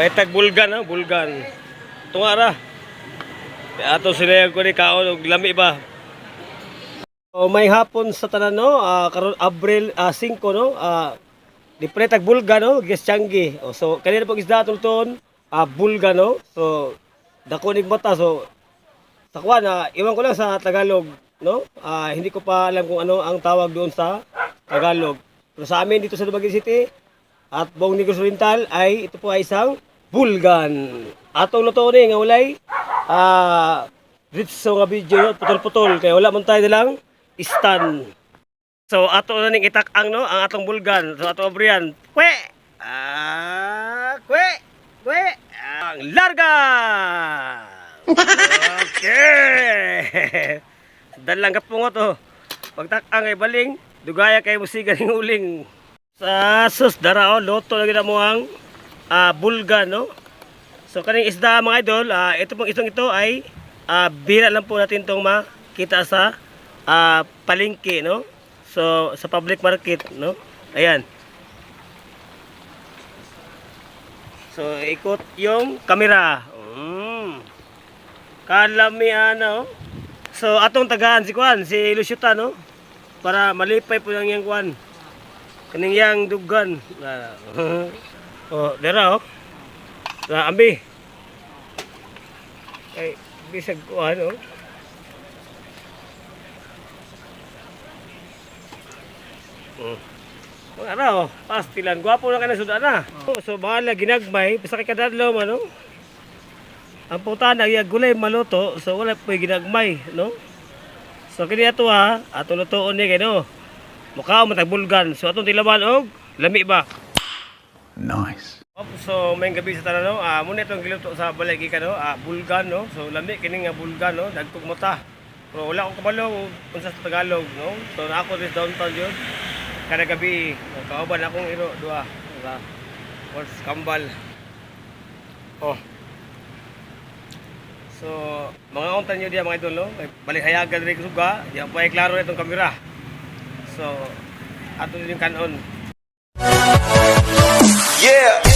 Paitag bulgan, ha? Bulgan. Tunga ra. Ato sila ko ni kaon og lami ba. So, may hapon sa tanan no, karon Abril 5 no. Di paitag bulgan no, gis Changi. So kanina pag isda tulton, bulgan no. So dako ning mata so sa kuan iwan ko lang sa Tagalog no. Hindi ko pa alam kung ano ang tawag doon sa Tagalog. Pero sa amin dito sa Dumaguete City at buong Negros Oriental ay ito po ay isang bulgan. Atong luto ni nga walay ritso nga video no, putol-putol kaya wala man tayo nilang stand. So ato na ning itak-ang no ang atong bulgan. So ato abrian. Kwe! Kwe! Kwe! Ang larga! Okay! Dalang kapungot oh. Pagtak-ang ay baling, dugaya kay musiga ning uling. Sa sus dara oh, loto na gid mo ang bulgan no. So kaning isda mga idol, ito pong isang ito ay bira lang po natin tong makita sa palengke no. So sa public market no. Ayan. So ikot yung kamera. Kalami ano. So atong tagaan si Kuan, si Luciuta no. Para malipay po yang Kuan. Kaning yang dugan. Oh, dera oh. Sa ambi. Ay bisag Kuan oh. Mga araw, pastilan. Gwapo na ka na suda na. So, bahala ginagmay. Basta kay kadadlaw man, no? Ang puta na, gulay maluto. So, wala po ginagmay, no? So, kini ato ha. Ato lutoon ni kayo, no? Mukha mo tagbulgan. So, atong tilawan og lami ba? Nice. So, may gabi sa tanan, no? Muna itong giluto sa balay ka, no? Bulgan, no? So, lami kini nga bulgan, no? Dagkog mata. Pero wala akong kabalo kung sa Tagalog, no? So, na ako this downtown yun. Kada gabi, kauban akong iro, dua. What's kambal. Oh. So, mga untan nyo diya mga idol, no? Balihayagan rin suga. Diyan pa ay klaro na itong kamera. So, ato din yung kanon. Yeah!